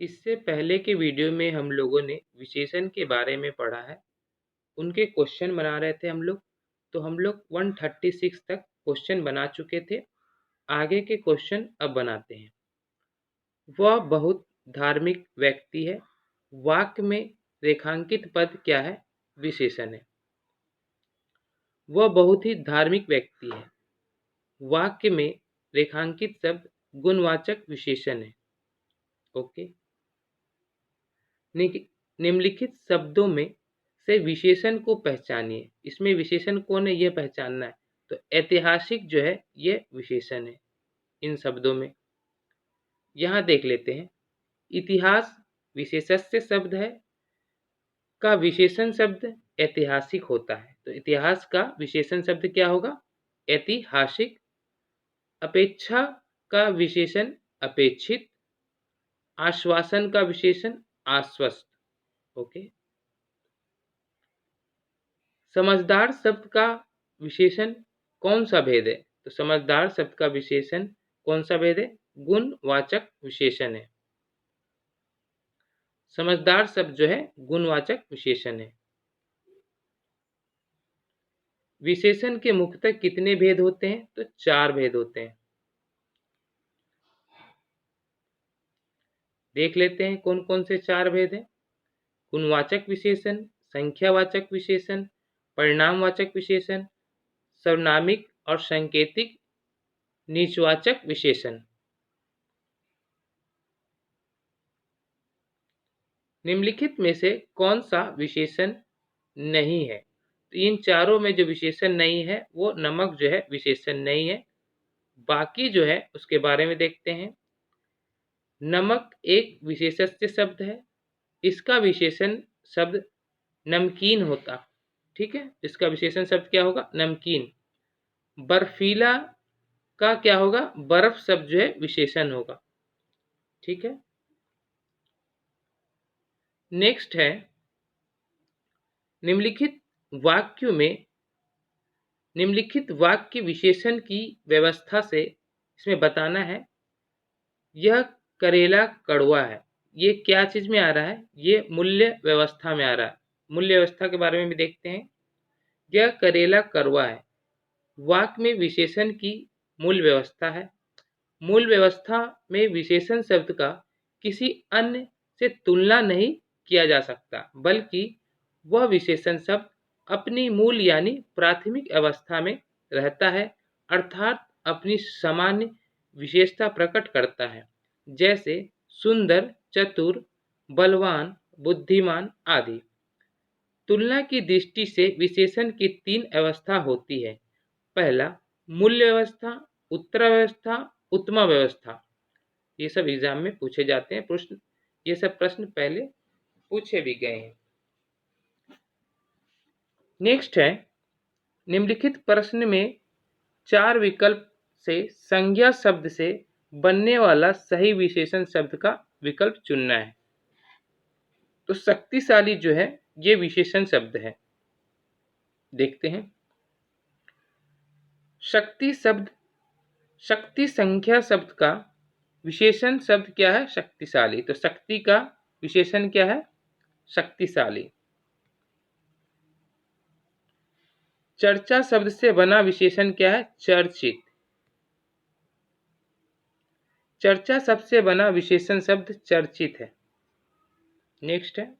इससे पहले के वीडियो में हम लोगों ने विशेषण के बारे में पढ़ा है। उनके क्वेश्चन बना रहे थे हम लोग। तो हम लोग 136 तक क्वेश्चन बना चुके थे। आगे के क्वेश्चन अब बनाते हैं। वह बहुत धार्मिक व्यक्ति है। वाक्य में रेखांकित पद क्या है? विशेषण है। वह बहुत ही धार्मिक व्यक्ति है। वाक्य में रेखांकित शब्द गुणवाचक विशेषण है। ओके। निम्नलिखित शब्दों में से विशेषण को पहचानिए। इसमें विशेषण कौन है यह पहचानना है। तो ऐतिहासिक जो है यह विशेषण है इन शब्दों में। यहाँ देख लेते हैं। इतिहास विशेषस्य शब्द है का विशेषण शब्द ऐतिहासिक होता है। तो इतिहास का विशेषण शब्द क्या होगा? ऐतिहासिक। अपेक्षा का विशेषण अपेक्षित। आश्वासन का विशेषण आश्वस्त। ओके। समझदार शब्द का विशेषण कौन सा भेद है? तो समझदार शब्द का विशेषण कौन सा भेद है? गुणवाचक विशेषण है। समझदार शब्द जो है गुणवाचक विशेषण है। विशेषण के मुख्यतः कितने भेद होते हैं? तो 4 भेद होते हैं। देख लेते हैं कौन कौन से 4 भेद हैं। गुणवाचक विशेषण, संख्यावाचक विशेषण, परिणामवाचक विशेषण, सर्वनामिक और सांकेतिक नीचवाचक विशेषण। निम्नलिखित में से कौन सा विशेषण नहीं है? तो इन चारों में जो विशेषण नहीं है वो नमक जो है विशेषण नहीं है। बाकी जो है उसके बारे में देखते हैं। नमक एक विशेषस्य शब्द है। इसका विशेषण शब्द नमकीन होता। ठीक है, इसका विशेषण शब्द क्या होगा? नमकीन। बर्फीला का क्या होगा? बर्फ शब्द जो है विशेषण होगा। ठीक है। नेक्स्ट है निम्नलिखित वाक्यों में निम्नलिखित वाक्य विशेषण की व्यवस्था से इसमें बताना है। यह करेला कड़वा है। ये क्या चीज में आ रहा है? ये मूल्य व्यवस्था में आ रहा है। मूल्य व्यवस्था के बारे में भी देखते हैं। यह करेला कड़वा है। वाक्य में विशेषण की मूल व्यवस्था है। मूल व्यवस्था में विशेषण शब्द का किसी अन्य से तुलना नहीं किया जा सकता, बल्कि वह विशेषण शब्द अपनी मूल यानी प्राथमिक अवस्था में रहता है, अर्थात अपनी सामान्य विशेषता प्रकट करता है, जैसे सुंदर, चतुर, बलवान, बुद्धिमान आदि। तुलना की दृष्टि से विशेषण की 3 अवस्था होती है। पहला मूल्य व्यवस्था, उत्तर व्यवस्था, उत्तमा व्यवस्था। ये सब एग्जाम में पूछे जाते हैं प्रश्न। ये सब प्रश्न पहले पूछे भी गए हैं। नेक्स्ट है निम्नलिखित प्रश्न में 4 विकल्प से संज्ञा शब्द से बनने वाला सही विशेषण शब्द का विकल्प चुनना है। तो शक्तिशाली जो है ये विशेषण शब्द है। देखते हैं। शक्ति शब्द, शक्ति संख्या शब्द का विशेषण शब्द क्या है? शक्तिशाली। तो शक्ति का विशेषण क्या है? शक्तिशाली। चर्चा शब्द से बना विशेषण क्या है? चर्चित। चर्चा शब्द से बना विशेषण शब्द चर्चित है। नेक्स्ट है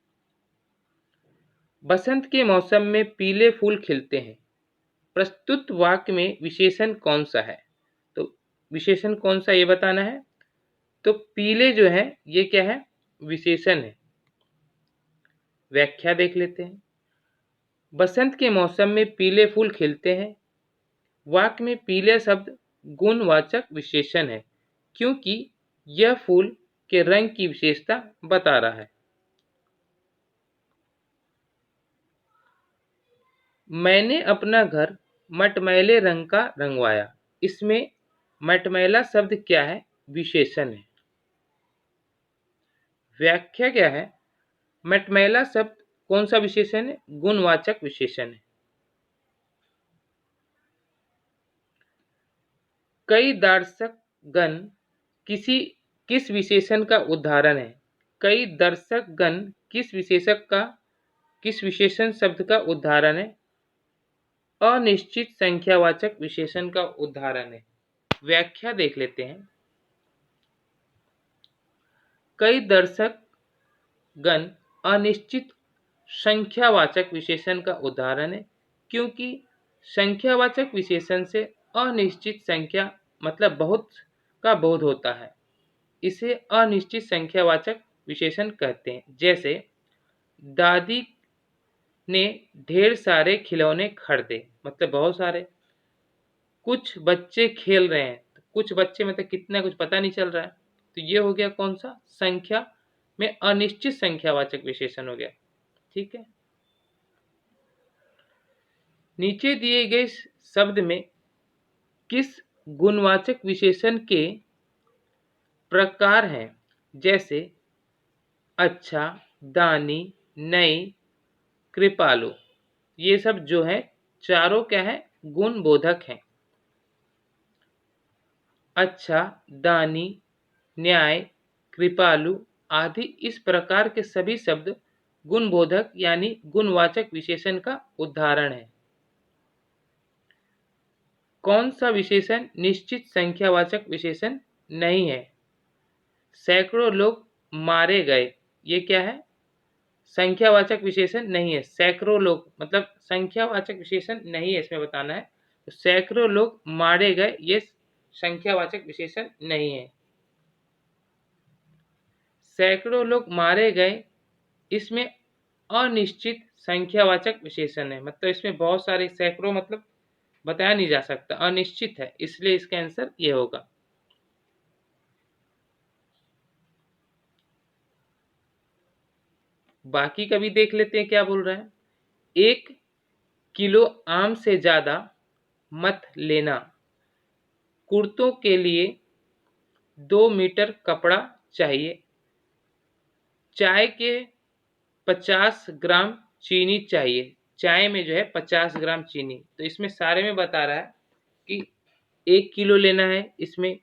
बसंत के मौसम में पीले फूल खिलते हैं। प्रस्तुत वाक्य में विशेषण कौन सा है? तो विशेषण कौन सा ये बताना है। तो पीले जो है ये क्या है? विशेषण है। व्याख्या देख लेते हैं। बसंत के मौसम में पीले फूल खिलते हैं। वाक्य में पीले शब्द गुणवाचक विशेषण है, क्योंकि यह फूल के रंग की विशेषता बता रहा है। मैंने अपना घर मटमैले रंग का रंगवाया। इसमें मटमैला शब्द क्या है? विशेषण है। व्याख्या क्या है? मटमैला शब्द कौन सा विशेषण है? गुणवाचक विशेषण है। कई दार्शनिक गण किस विशेषण का उदाहरण है? कई दर्शक गण किस विशेषण शब्द का उदाहरण है? अनिश्चित संख्यावाचक विशेषण का उदाहरण है। व्याख्या देख लेते हैं। कई दर्शक गण अनिश्चित संख्यावाचक विशेषण का उदाहरण है, क्योंकि संख्यावाचक विशेषण से अनिश्चित संख्या मतलब बहुत का बोध होता है। इसे अनिश्चित संख्यावाचक विशेषण कहते हैं। जैसे दादी ने ढेर सारे खिलौने खरीदे, मतलब बहुत सारे। कुछ बच्चे खेल रहे हैं, कुछ बच्चे मतलब कितना कुछ पता नहीं चल रहा है। तो ये हो गया कौन सा? संख्या में अनिश्चित संख्यावाचक विशेषण हो गया। ठीक है। नीचे दिए गए शब्द में किस गुणवाचक विशेषण के प्रकार हैं? जैसे अच्छा, दानी, नई, कृपालु। ये सब जो है चारों क्या है? गुण बोधक हैं। अच्छा, दानी, न्याय, कृपालु आदि इस प्रकार के सभी शब्द गुणबोधक यानी गुणवाचक विशेषण का उदाहरण है। कौन सा विशेषण निश्चित संख्यावाचक विशेषण नहीं है? सैकड़ों लोग मारे गए, ये क्या है? संख्यावाचक विशेषण नहीं है। सैकड़ों लोग मतलब संख्यावाचक विशेषण नहीं है, इसमें बताना है। तो सैकड़ों लोग मारे गए, ये संख्यावाचक विशेषण नहीं है। सैकड़ों लोग मारे गए, इसमें अनिश्चित संख्यावाचक विशेषण है, मतलब इसमें बहुत सारे सैकड़ों मतलब बताया नहीं जा सकता, अनिश्चित है, इसलिए इसका आंसर ये होगा। बाकी का भी देख लेते हैं क्या बोल रहा है। 1 किलो आम से ज्यादा मत लेना। कुर्तों के लिए 2 मीटर कपड़ा चाहिए। चाय के 50 ग्राम चीनी चाहिए। चाय में जो है 50 ग्राम चीनी। तो इसमें सारे में बता रहा है कि 1 किलो लेना है, इसमें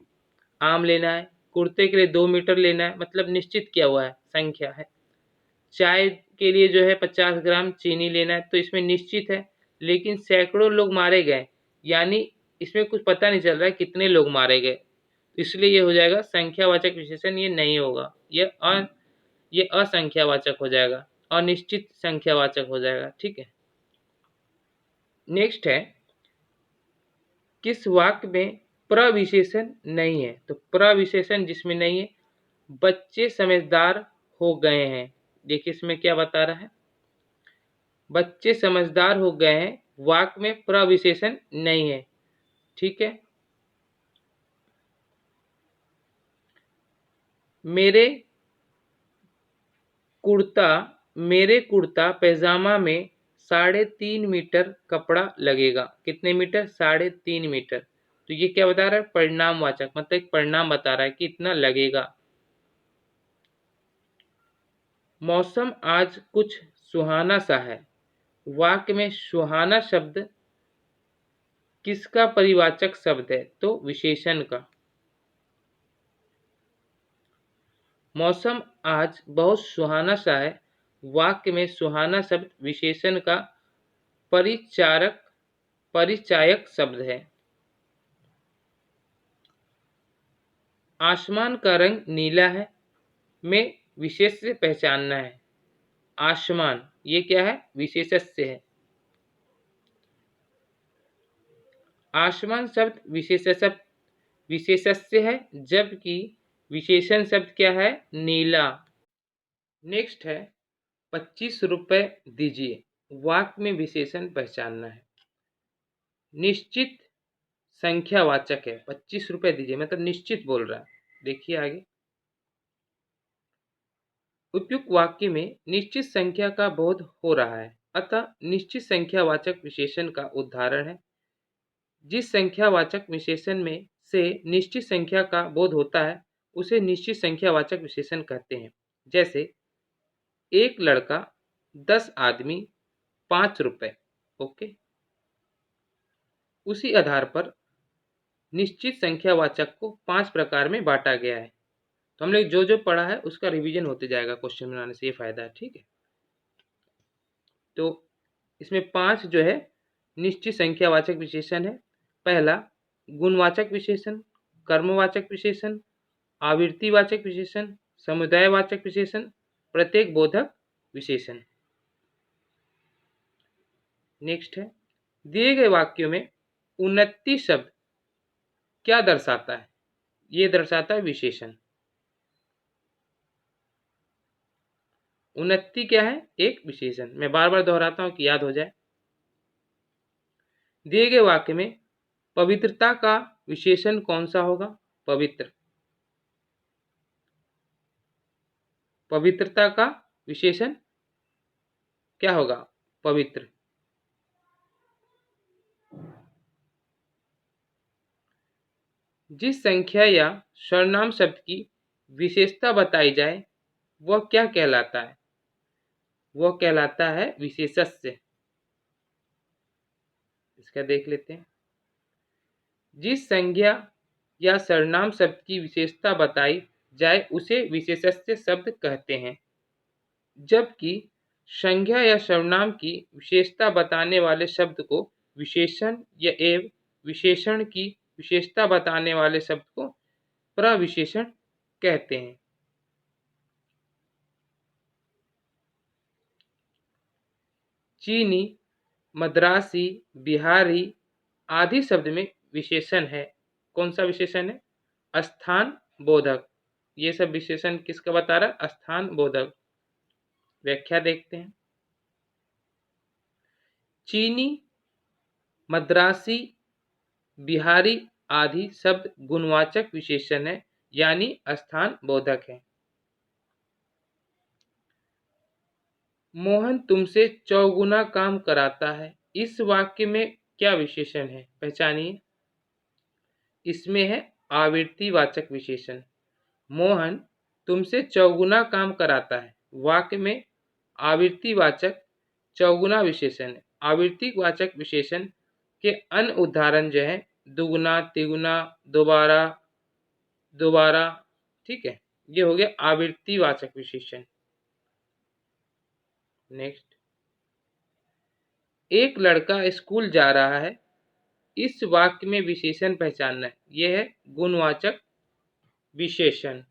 आम लेना है, कुर्ते के लिए 2 मीटर लेना है, मतलब निश्चित किया हुआ है, संख्या है। चाय के लिए जो है 50 ग्राम चीनी लेना है, तो इसमें निश्चित है। लेकिन सैकड़ों लोग मारे गए, यानी इसमें कुछ पता नहीं चल रहा है कितने लोग मारे गए, इसलिए ये हो जाएगा संख्यावाचक विशेषण, ये नहीं होगा। ये असंख्यावाचक हो जाएगा, अनिश्चित संख्यावाचक हो जाएगा। ठीक है। नेक्स्ट है, किस वाक्य में प्रविशेषण नहीं है? तो प्रविशेषण जिसमें नहीं है, बच्चे समझदार हो गए हैं। देखिए इसमें क्या बता रहा है, बच्चे समझदार हो गए हैं, वाक्य में प्रविशेषण नहीं है। ठीक है। मेरे कुर्ता पैजामा में 3.5 मीटर कपड़ा लगेगा। कितने मीटर? 3.5 मीटर। तो ये क्या बता रहा है? परिणामवाचक, मतलब एक परिणाम बता रहा है कि इतना लगेगा। मौसम आज कुछ सुहाना सा है। वाक्य में सुहाना शब्द किसका परिवाचक शब्द है? तो विशेषण का। मौसम आज बहुत सुहाना सा है, वाक्य में सुहाना शब्द विशेषण का परिचायक शब्द है। आसमान का रंग नीला है, में विशेष से पहचानना है। आसमान ये क्या है? विशेषस्य है। आसमान शब्द विशेषस्य है, जबकि विशेषण शब्द क्या है? नीला। नेक्स्ट है, 25 रुपए दीजिए। वाक्य में विशेषण पहचानना है। निश्चित संख्यावाचक है, 25 रुपए दीजिए मतलब निश्चित बोल रहा है। देखिए आगे, उपयुक्त वाक्य में निश्चित संख्या का बोध हो रहा है, अतः निश्चित संख्यावाचक विशेषण का उदाहरण है। जिस संख्यावाचक विशेषण में से निश्चित संख्या का बोध होता है, उसे निश्चित संख्यावाचक विशेषण कहते हैं। जैसे 1 लड़का, 10 आदमी, 5 रुपए। ओके। उसी आधार पर निश्चित संख्यावाचक को 5 प्रकार में बांटा गया है। तो हमने जो जो पढ़ा है उसका रिवीजन होते जाएगा क्वेश्चन बनाने से, ये फायदा है। ठीक है, तो इसमें 5 जो है निश्चित संख्यावाचक विशेषण है। पहला गुणवाचक विशेषण, कर्मवाचक विशेषण, आवृत्तिवाचक विशेषण, समुदायवाचक विशेषण, प्रत्येक बोधक विशेषण। नेक्स्ट है, दिए गए वाक्यों में उन्नति शब्द क्या दर्शाता है? ये दर्शाता है विशेषण। उन्नति क्या है? एक विशेषण। मैं बार बार दोहराता हूं कि याद हो जाए। दिए गए वाक्य में पवित्रता का विशेषण कौन सा होगा? पवित्र। पवित्रता का विशेषण क्या होगा? पवित्र। जिस संख्या या सर्वनाम शब्द की विशेषता बताई जाए वह क्या कहलाता है? वह कहलाता है विशेषस्य। इसका देख लेते हैं। जिस संज्ञा या सर्वनाम शब्द की विशेषता बताई जाए उसे विशेषस्य शब्द कहते हैं, जबकि संज्ञा या सर्वनाम की विशेषता बताने वाले शब्द को विशेषण या एवं विशेषण की विशेषता बताने वाले शब्द को प्रविशेषण कहते हैं। चीनी, मद्रासी, बिहारी आदि शब्द में विशेषण है। कौन सा विशेषण है? स्थान बोधक। ये सब विशेषण किसका बता रहा है? स्थान बोधक। व्याख्या देखते हैं। चीनी, मद्रासी, बिहारी आदि शब्द गुणवाचक विशेषण है, यानी स्थान बोधक है। मोहन तुमसे चौगुना काम कराता है। इस वाक्य में क्या विशेषण है? पहचानिए। इसमें है आवृत्तिवाचक विशेषण। मोहन तुमसे चौगुना काम कराता है। वाक्य में आवृत्तिवाचक चौगुना विशेषण है। आवृत्तिवाचक विशेषण के अन्य उदाहरण जो है दुगुना, तिगुना, दोबारा, दोबारा। ठीक है, ये हो गया आवृत्तिवाचक विशेषण। नेक्स्ट, एक लड़का स्कूल जा रहा है। इस वाक्य में विशेषण पहचानना है। यह है गुणवाचक विशेषण।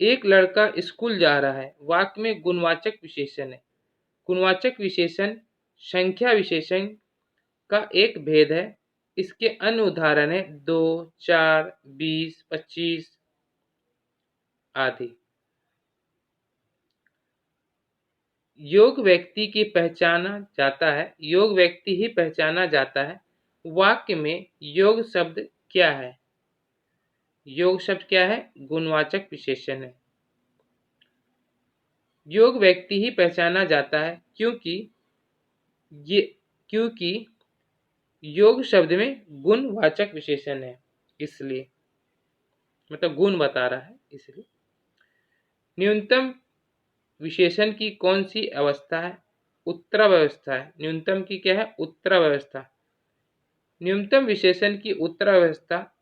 एक लड़का स्कूल जा रहा है वाक्य में गुणवाचक विशेषण है। गुणवाचक विशेषण संख्या विशेषण का एक भेद है। इसके अन्य उदाहरण है 2, 4, 20, 25 आदि। योग व्यक्ति की पहचाना जाता है। योग व्यक्ति ही पहचाना जाता है। वाक्य में योग शब्द क्या है? योग शब्द क्या है? गुणवाचक विशेषण है। योग व्यक्ति ही पहचाना जाता है क्योंकि योग शब्द में गुणवाचक विशेषण है, इसलिए मतलब गुण बता रहा है इसलिए। न्यूनतम विशेषण की कौन सी अवस्था है? उत्तरावस्था है। न्यूनतम की क्या है? उत्तरावस्था। न्यूनतम विशेषण की उत्तरावस्था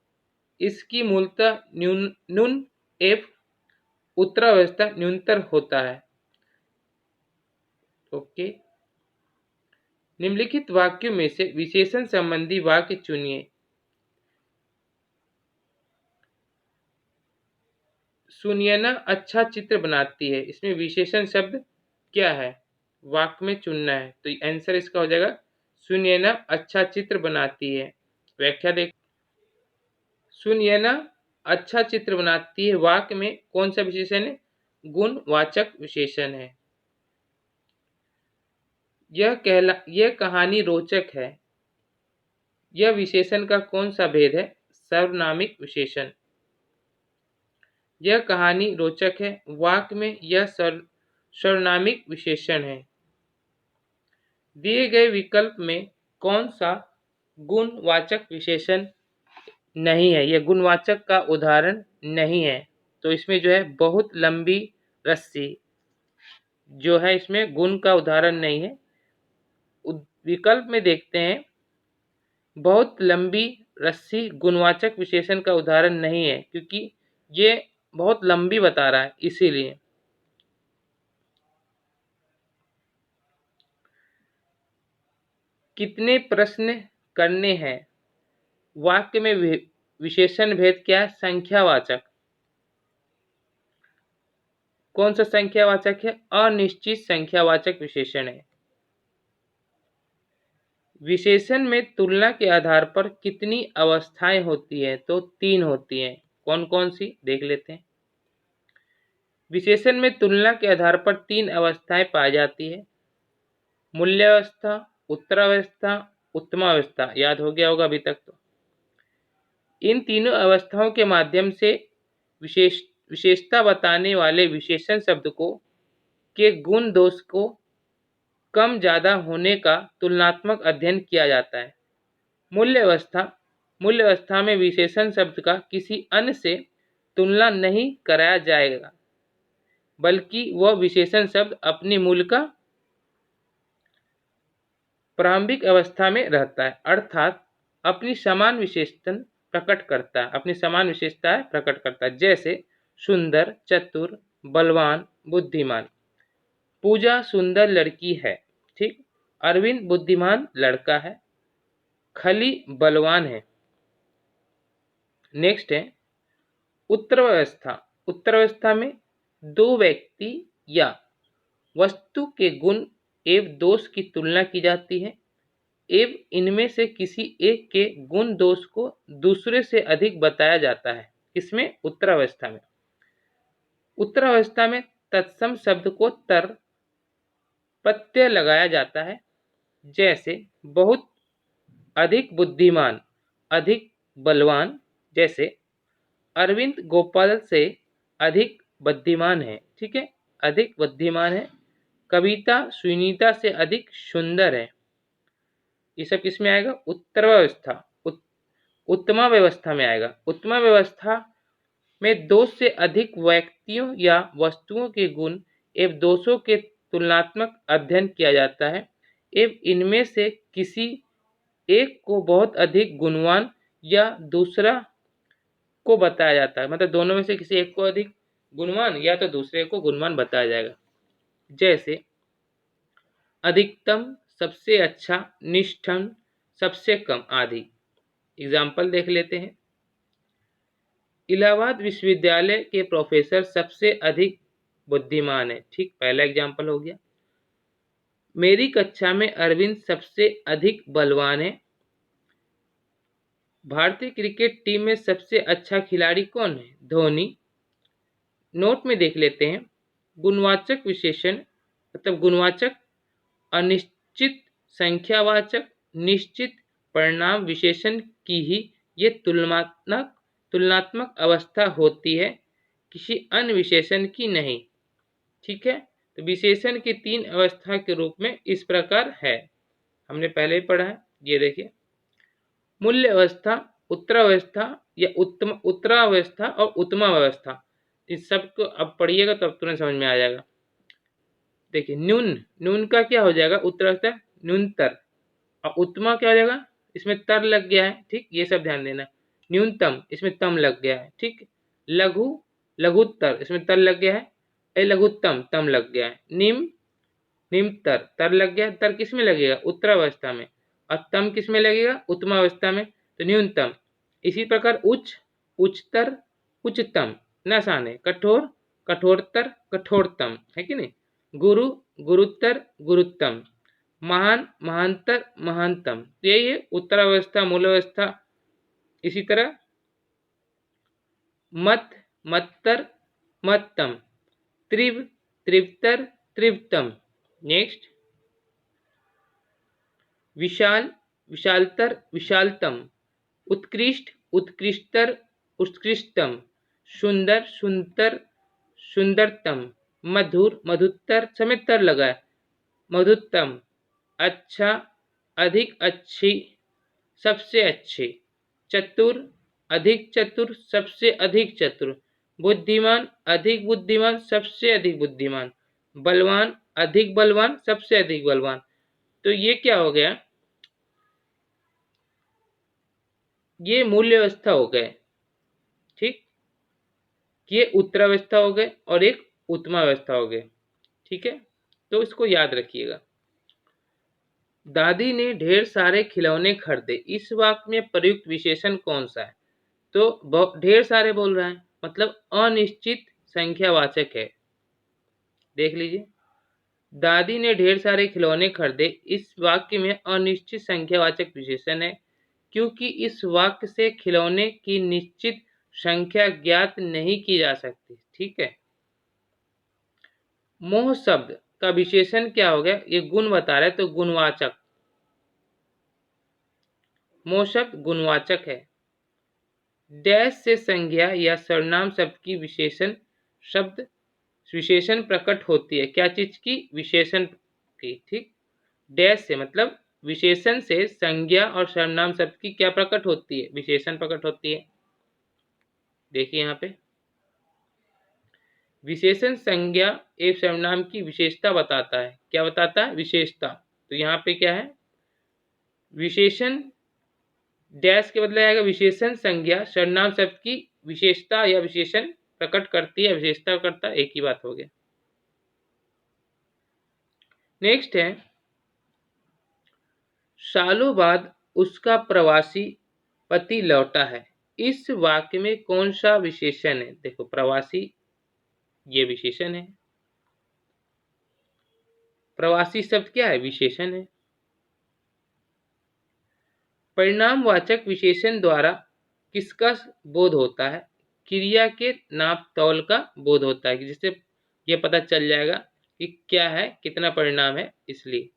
इसकी मूलतः न्यून एफ उत्तरावस्था न्यूनतर होता है। ओके, निम्नलिखित वाक्यों में से विशेषण संबंधी वाक्य चुनिए। सुनयना अच्छा चित्र बनाती है। इसमें विशेषण शब्द क्या है? वाक्य में चुनना है, तो आंसर इसका हो जाएगा सुनयना अच्छा चित्र बनाती है। व्याख्या देख। सुनयना अच्छा चित्र बनाती है वाक्य में कौन सा विशेषण है? गुणवाचक विशेषण है। यह कहानी रोचक है। यह विशेषण का कौन सा भेद है? सर्वनामिक विशेषण। यह कहानी रोचक है वाक्य में यह सर्वनामिक विशेषण है। दिए गए विकल्प में कौन सा गुणवाचक विशेषण नहीं है? यह गुणवाचक का उदाहरण नहीं है, तो इसमें जो है बहुत लंबी रस्सी जो है इसमें गुण का उदाहरण नहीं है। विकल्प में देखते हैं बहुत लंबी रस्सी गुणवाचक विशेषण का उदाहरण नहीं है, क्योंकि ये बहुत लंबी बता रहा है, इसीलिए। कितने प्रश्न करने हैं? वाक्य में विशेषण भेद क्या है? संख्यावाचक। कौन सा संख्यावाचक है? अनिश्चित संख्यावाचक विशेषण है। विशेषण में तुलना के आधार पर कितनी अवस्थाएं होती है? तो 3 होती हैं। कौन कौन सी? देख लेते हैं। विशेषण में तुलना के आधार पर 3 अवस्थाएं पाई जाती है। मूल्यावस्था, उत्तरावस्था, उत्तमावस्था। याद हो गया होगा अभी तक तो। इन तीनों अवस्थाओं के माध्यम से विशेषता बताने वाले विशेषण शब्द को के गुण दोष को कम ज्यादा होने का तुलनात्मक अध्ययन किया जाता है। मूल्यावस्था में विशेषण शब्द का किसी अन्य से तुलना नहीं कराया जाएगा, बल्कि वह विशेषण शब्द अपनी मूल का प्रारंभिक अवस्था में रहता है, अर्थात अपनी समान विशेषताएं प्रकट करता है। जैसे सुंदर, चतुर, बलवान, बुद्धिमान। पूजा सुंदर लड़की है, ठीक। अरविंद बुद्धिमान लड़का है। खली बलवान है। नेक्स्ट है उत्तरावस्था में दो व्यक्ति या वस्तु के गुण एवं दोष की तुलना की जाती है एवं इनमें से किसी एक के गुण दोष को दूसरे से अधिक बताया जाता है। इसमें उत्तरावस्था में तत्सम शब्द को तर प्रत्यय लगाया जाता है। जैसे बहुत अधिक बुद्धिमान, अधिक बलवान। जैसे अरविंद गोपाल से अधिक बुद्धिमान है, ठीक है, अधिक बुद्धिमान है। कविता सुनीता से अधिक सुंदर है। ये सब किस में आएगा? उत्तरावस्था। उत्तमा व्यवस्था में आएगा। उत्तमा व्यवस्था में दो से अधिक व्यक्तियों या वस्तुओं के गुण एवं दोषों के तुलनात्मक अध्ययन किया जाता है एवं इनमें से किसी एक को बहुत अधिक गुणवान या दूसरा को बताया जाता है। मतलब दोनों में से किसी एक को अधिक गुणवान या तो दूसरे को गुणवान बताया जाएगा। जैसे अधिकतम, सबसे अच्छा, निष्ठम, सबसे कम आदि। एग्जाम्पल देख लेते हैं। इलाहाबाद विश्वविद्यालय के प्रोफेसर सबसे अधिक बुद्धिमान है, ठीक, पहला एग्जाम्पल हो गया। मेरी कक्षा में अरविंद सबसे अधिक बलवान है। भारतीय क्रिकेट टीम में सबसे अच्छा खिलाड़ी कौन है? धोनी। नोट में देख लेते हैं। गुणवाचक विशेषण मतलब गुणवाचक, अनिश्चित संख्यावाचक, निश्चित परिणाम विशेषण की ही ये तुलनात्मक अवस्था होती है, किसी अन्य विशेषण की नहीं, ठीक है। तो विशेषण की 3 अवस्था के रूप में इस प्रकार है, हमने पहले ही पढ़ा है। ये देखिए, मूल्य अवस्था, उत्तरावस्था या उत्तरावस्था और उत्तमावस्था। इस सब को अब पढ़िएगा तब तुरंत समझ में आ जाएगा। देखिए, न्यून का क्या हो जाएगा? उत्तरावस्था न्यूनतर, और उत्तमा क्या हो जाएगा? इसमें तर लग गया है, ठीक, ये सब ध्यान देना। न्यूनतम, इसमें तम लग गया है, ठीक। लघु, लघुत्तर, इसमें तर लग गया है। लघुत्तम, तम लग गया है। निम्नतर, तर लग गया। तर किस में लगेगा? उत्तरावस्था में। और तम किस में लगेगा? उत्तमावस्था में। तो न्यूनतम। इसी प्रकार उच्च, उच्चतर, उच्चतम, न आसान है। कठोर, कठोरतर, कठोरतम, है कि नहीं। गुरु, गुरुत्तर, गुरुत्तम। महान, महानतर, महानतम। तो यही है उत्तरावस्था, मूलावस्था। इसी तरह मत, मत्तर, महत्तम। त्रिव, त्रिवतर, त्रिवतम। नेक्स्ट, विशाल, विशालतर, विशालतम। उत्कृष्ट, उत्कृष्टतर, उत्कृष्टतम। सुंदर, सुंदर, सुंदरतम। मधुर, मधुत्तर, समेत तर लगा है, मधुत्तम। अच्छा, अधिक अच्छी, सबसे अच्छी। चतुर, अधिक चतुर, सबसे अधिक चतुर। बुद्धिमान, अधिक बुद्धिमान, सबसे अधिक बुद्धिमान। बलवान, अधिक बलवान, सबसे अधिक बलवान। तो ये क्या हो गया? ये मूल्य अवस्था हो गए, ठीक। ये उत्तरावस्था हो गए और एक उत्तमावस्था हो गए, ठीक है। तो इसको याद रखिएगा। दादी ने ढेर सारे खिलौने खरीदे, इस वाक्य में प्रयुक्त विशेषण कौन सा है? तो ढेर सारे बोल रहा है, मतलब अनिश्चित संख्यावाचक है। देख लीजिए, दादी ने ढेर सारे खिलौने खरीदे, इस वाक्य में अनिश्चित संख्यावाचक विशेषण है, क्योंकि इस वाक्य से खिलौने की निश्चित संख्या ज्ञात नहीं की जा सकती, ठीक है। मोह शब्द का विशेषण क्या हो गया? ये गुण बता रहा है, तो गुणवाचक। मोह शब्द गुणवाचक है। डैश से संज्ञा या सर्वनाम शब्द की विशेषण प्रकट होती है। क्या चीज की? विशेषण की, ठीक। डैश से मतलब विशेषण से संज्ञा और सर्वनाम शब्द की क्या प्रकट होती है? विशेषण प्रकट होती है। देखिए यहाँ पे विशेषण संज्ञा एवं सर्वनाम की विशेषता बताता है। क्या बताता है? विशेषता। तो यहाँ पे क्या है? विशेषण डैश के बदले आएगा विशेषण संज्ञा सर्वनाम शब्द की विशेषता या विशेषण प्रकट करती है, विशेषता करता, एक ही बात हो गया। नेक्स्ट है, सालों बाद उसका प्रवासी पति लौटा है, इस वाक्य में कौन सा विशेषण है? देखो, प्रवासी ये विशेषण है, प्रवासी शब्द क्या है? विशेषण है। परिणामवाचक विशेषण द्वारा किसका बोध होता है? क्रिया के नाप तौल का बोध होता है, जिससे यह पता चल जाएगा कि क्या है, कितना परिणाम है। इसलिए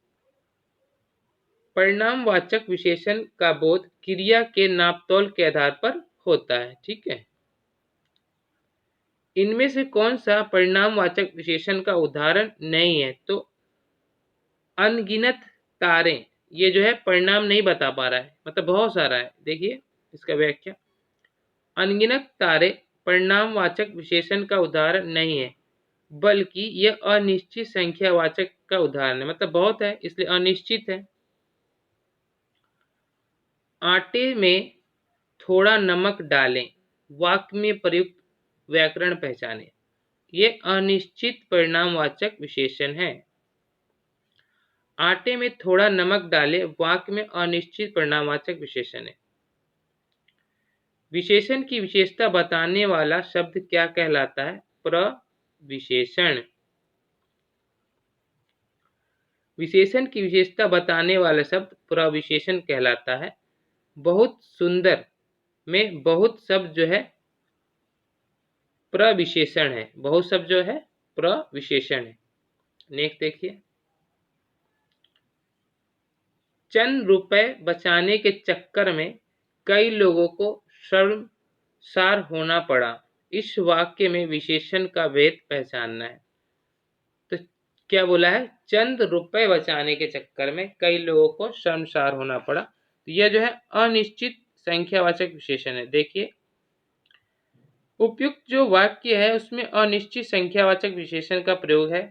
परिणामवाचक विशेषण का बोध क्रिया के नापतोल के आधार पर होता है, ठीक है। इनमें से कौन सा परिणामवाचक विशेषण का उदाहरण नहीं है? तो अनगिनत तारे, ये जो है परिणाम नहीं बता पा रहा है, मतलब बहुत सारा है। देखिए इसका व्याख्या, अनगिनत तारे परिणामवाचक विशेषण का उदाहरण नहीं है, बल्कि यह अनिश्चित संख्यावाचक का उदाहरण है, मतलब बहुत है इसलिए अनिश्चित है। आटे में थोड़ा नमक डालें, वाक्य में प्रयुक्त व्याकरण पहचाने। ये अनिश्चित परिणामवाचक विशेषण है। आटे में थोड़ा नमक डालें, वाक्य में अनिश्चित परिणामवाचक विशेषण है। विशेषण की विशेषता बताने वाला शब्द क्या कहलाता है? प्रविशेषण। विशेषण की विशेषता बताने वाला शब्द प्रविशेषण कहलाता है। बहुत सुंदर में बहुत शब्द जो है प्रविशेषण है, बहुत शब्द जो है प्रविशेषण है। नेक्स्ट देखिए, चंद रुपए बचाने के चक्कर में कई लोगों को शर्मसार होना पड़ा, इस वाक्य में विशेषण का भेद पहचानना है। तो क्या बोला है? चंद रुपए बचाने के चक्कर में कई लोगों को शर्मसार होना पड़ा। तो यह जो है अनिश्चित संख्यावाचक विशेषण है। देखिए, उपयुक्त जो वाक्य है उसमें अनिश्चित संख्यावाचक विशेषण का प्रयोग है,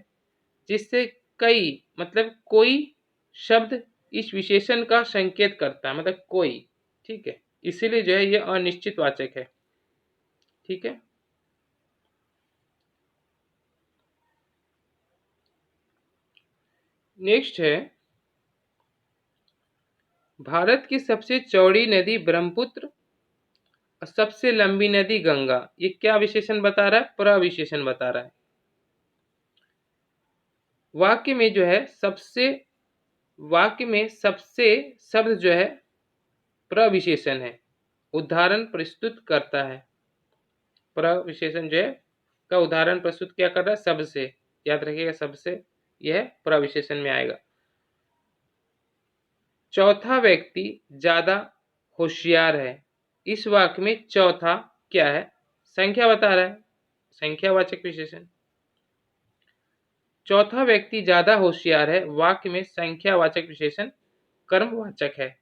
जिससे कई मतलब कोई शब्द इस विशेषण का संकेत करता है, मतलब कोई, ठीक है। इसीलिए जो है यह अनिश्चित वाचक है, ठीक है। नेक्स्ट है, भारत की सबसे चौड़ी नदी ब्रह्मपुत्र और सबसे लंबी नदी गंगा, ये क्या विशेषण बता रहा है? प्रविशेषण बता रहा है। वाक्य में जो है वाक्य में सबसे शब्द जो है प्रविशेषण है, उदाहरण प्रस्तुत करता है। प्रविशेषण जो है का उदाहरण प्रस्तुत क्या कर रहा है? शब्द से, याद रखिएगा, शब्द से यह प्रविशेषण में आएगा। चौथा व्यक्ति ज्यादा होशियार है, इस वाक्य में चौथा क्या है? संख्या बता रहा है, संख्यावाचक विशेषण। चौथा व्यक्ति ज्यादा होशियार है, वाक्य में संख्यावाचक विशेषण कर्मवाचक है।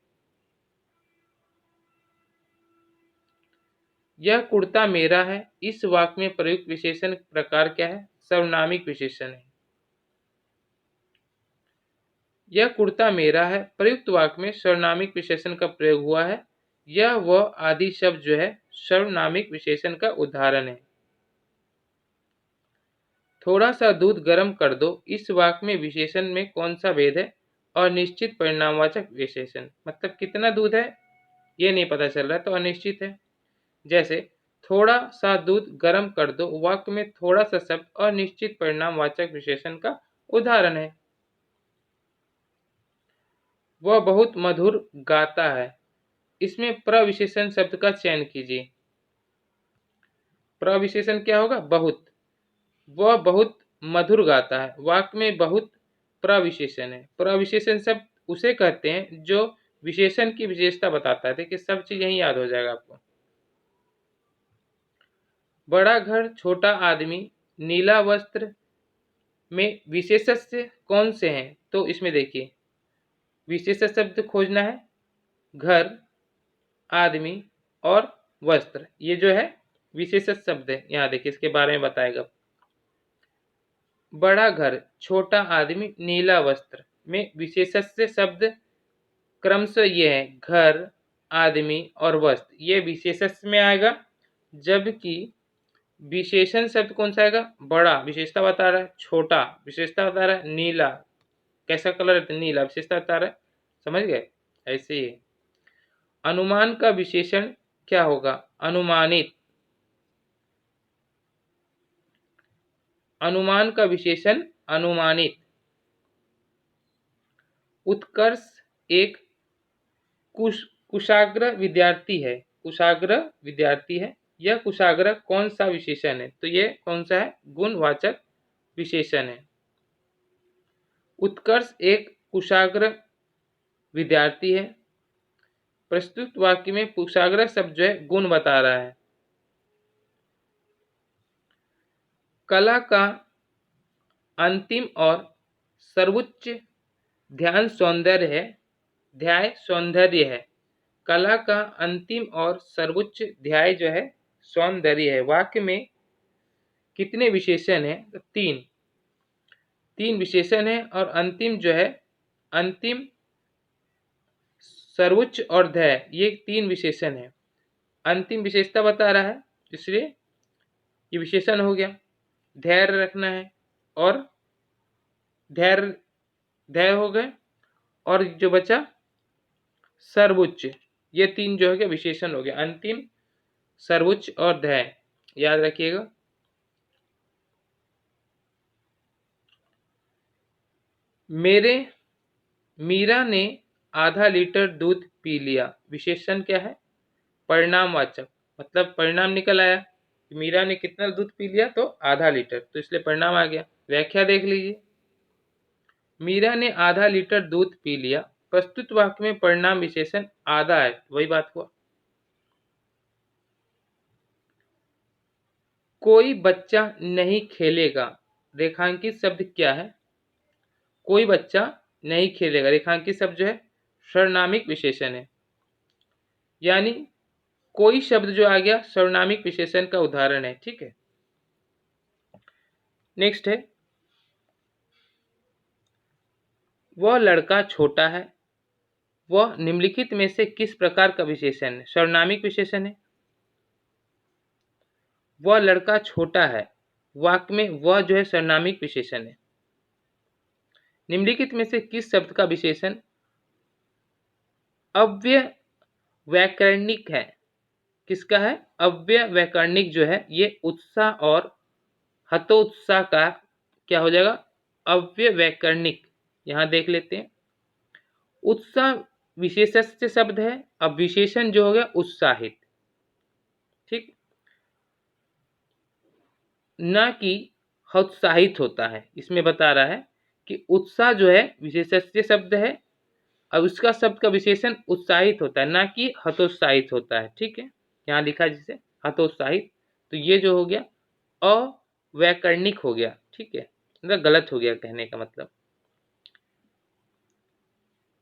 यह कुर्ता मेरा है, इस वाक्य में प्रयुक्त विशेषण प्रकार क्या है? सर्वनामिक विशेषण है। यह कुर्ता मेरा है, प्रयुक्त वाक्य में सर्वनामिक विशेषण का प्रयोग हुआ है, यह वह आदि शब्द जो है सर्वनामिक विशेषण का उदाहरण है। थोड़ा सा दूध गर्म कर दो, इस वाक्य में विशेषण में कौन सा भेद है? अनिश्चित परिणामवाचक विशेषण, मतलब कितना दूध है ये नहीं पता चल रहा है तो अनिश्चित है। जैसे थोड़ा सा दूध गर्म कर दो, वाक्य में थोड़ा सा शब्द अनिश्चित परिणामवाचक विशेषण का उदाहरण है। वह बहुत मधुर गाता है, इसमें प्रविशेषण शब्द का चयन कीजिए। प्रविशेषण क्या होगा? बहुत। वह बहुत मधुर गाता है, वाक्य में बहुत प्रविशेषण है। प्रविशेषण शब्द उसे कहते हैं जो विशेषण की विशेषता बताता है। देखिए सब चीज यही याद हो जाएगा आपको। बड़ा घर छोटा आदमी, नीला वस्त्र में विशेषण कौन से हैं? तो इसमें देखिए विशेषण शब्द खोजना है, घर, आदमी और वस्त्र, ये जो है विशेषण शब्द है। यहाँ देखिए इसके बारे में बताएगा। बड़ा घर छोटा आदमी नीला वस्त्र में विशेषण शब्द क्रमशः ये है घर, आदमी और वस्त्र, ये विशेषण में आएगा। जबकि विशेषण शब्द कौन सा आएगा? बड़ा विशेषता बता रहा है, छोटा विशेषता बता रहा है, नीला कैसा कलर है? नीला विशेषता बता रहा है। समझ गए? ऐसे ही अनुमान का विशेषण क्या होगा? अनुमानित। अनुमान का विशेषण अनुमानित। उत्कर्ष एक कुशाग्र विद्यार्थी है। कुशाग्र विद्यार्थी है। यह कुशाग्र कौन सा विशेषण है? तो ये कौन सा है? गुणवाचक विशेषण है। उत्कर्ष एक कुशाग्र विद्यार्थी है। प्रस्तुत वाक्य में कुशाग्र शब्द जो है गुण बता रहा है। कला का अंतिम और सर्वोच्च ध्यान सौंदर्य है। ध्याय सौंदर्य है। कला का अंतिम और सर्वोच्च ध्याय जो है सौंदर्य है। वाक्य में कितने विशेषण है? तो तीन विशेषण है और अंतिम जो है अंतिम, सर्वोच्च और ध्याय, ये तीन विशेषण है। अंतिम विशेषता बता रहा है इसलिए ये विशेषण हो गया। धैर्य रखना है और धैर्य हो गए, और जो बचा सर्वोच्च, ये तीन जो है क्या विशेषण हो गया। अंतिम, सर्वोच्च और ध्याय, याद रखिएगा। मीरा ने आधा लीटर दूध पी लिया, विशेषण क्या है? परिणामवाचक, मतलब परिणाम निकल आया। मीरा ने कितना दूध पी लिया? तो आधा लीटर, तो इसलिए परिणाम आ गया। व्याख्या देख लीजिए। मीरा ने आधा लीटर दूध पी लिया, प्रस्तुत वाक्य में परिणाम विशेषण आधा है, वही बात हुआ। कोई बच्चा नहीं खेलेगा, रेखांकित शब्द क्या है? कोई बच्चा नहीं खेलेगा, रेखांकित शब्द जो है सर्वनामिक विशेषण है। यानी कोई शब्द जो आ गया सर्वनामिक विशेषण का उदाहरण है। ठीक है, नेक्स्ट है वह लड़का छोटा है। वह निम्नलिखित में से किस प्रकार का विशेषण है? सर्वनामिक विशेषण है। वह लड़का छोटा है, वाक्य में वह जो है सर्वनामिक विशेषण है। निम्नलिखित में से किस शब्द का विशेषण अव्यय व्याकरणिक है? किसका है? अव्यय व्याकरणिक जो है ये उत्साह और हतोत्साह का क्या हो जाएगा? अव्यय व्याकरणिक। यहां देख लेते हैं। उत्साह विशेषण शब्द है, अब विशेषण जो हो गया उत्साहित। ठीक, न कि हतोत्साहित होता है। इसमें बता रहा है कि उत्साह जो है विशेषण शब्द है, अब उसका शब्द का विशेषण उत्साहित होता है, ना कि हतोत्साहित होता है। ठीक है, यहाँ लिखा जिसे हतोत्साहित, तो ये जो हो गया अव्याकरणिक हो गया। ठीक है, मतलब गलत हो गया कहने का मतलब।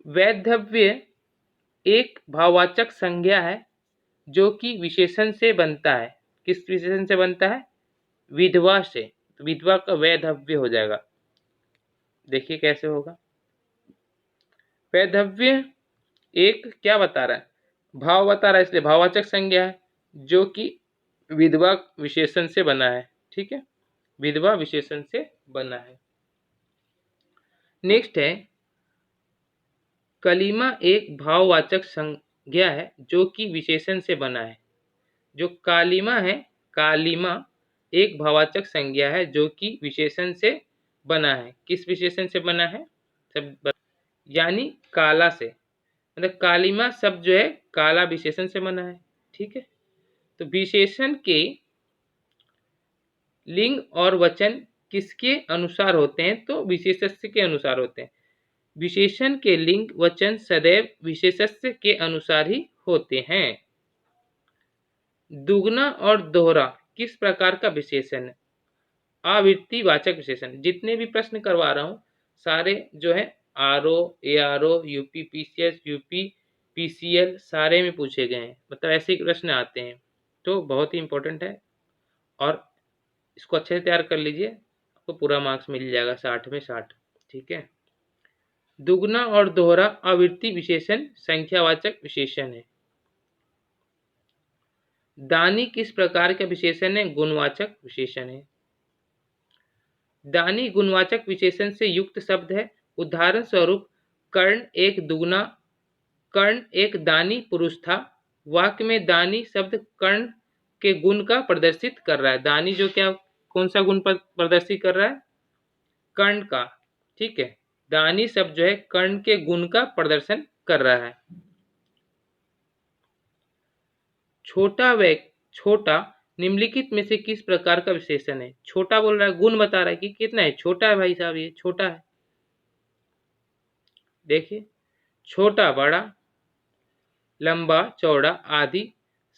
वैधव्य एक भाववाचक संज्ञा है जो कि विशेषण से बनता है। किस विशेषण से बनता है? विधवा से, तो विधवा का वैधव्य हो जाएगा। देखिए कैसे होगा। वैधव्य एक क्या बता रहा है? भाव बता रहा है इसलिए भाववाचक संज्ञा है, जो कि विधवा विशेषण से बना है। ठीक है, विधवा विशेषण से बना है। नेक्स्ट है कलीमा एक भाववाचक संज्ञा है जो कि विशेषण से बना है। जो कालीमा है, कालीमा एक भाववाचक संज्ञा है जो कि विशेषण से बना है। किस विशेषण से बना है? सब यानी काला से, मतलब कालीमा शब्द जो है काला विशेषण से बना है। ठीक है, तो विशेषण के लिंग और वचन किसके अनुसार होते हैं? तो विशेषस्य के अनुसार होते हैं। विशेषण के लिंग वचन सदैव विशेषस्य के अनुसार ही होते हैं। दुगना और दोहरा किस प्रकार का विशेषण है? आवृत्तिवाचक विशेषण। जितने भी प्रश्न करवा रहा हूँ सारे जो है RO, ARO, UP PCS, UP PCL सारे में पूछे गए हैं, मतलब ऐसे ही प्रश्न आते हैं, तो बहुत ही इंपॉर्टेंट है और इसको अच्छे से तैयार कर लीजिए, आपको पूरा मार्क्स मिल जाएगा 60 में 60। ठीक है, दुगना और दोहरा आवृत्ति विशेषण संख्यावाचक विशेषण है। दानी किस प्रकार का विशेषण है? गुणवाचक विशेषण है। दानी गुणवाचक विशेषण से युक्त शब्द है। उदाहरण स्वरूप कर्ण एक दुगना, कर्ण एक दानी पुरुष था। वाक्य में दानी शब्द कर्ण के गुण का प्रदर्शित कर रहा है। दानी जो क्या, कौन सा गुण प्रदर्शित कर रहा है? कर्ण का। ठीक है, दानी शब्द जो है कर्ण के गुण का प्रदर्शन कर रहा है। छोटा व छोटा निम्नलिखित में से किस प्रकार का विशेषण है? छोटा बोल रहा है, गुण बता रहा है कि कितना है, छोटा है भाई साहब, ये छोटा है। देखिए, छोटा बड़ा, लंबा चौड़ा आदि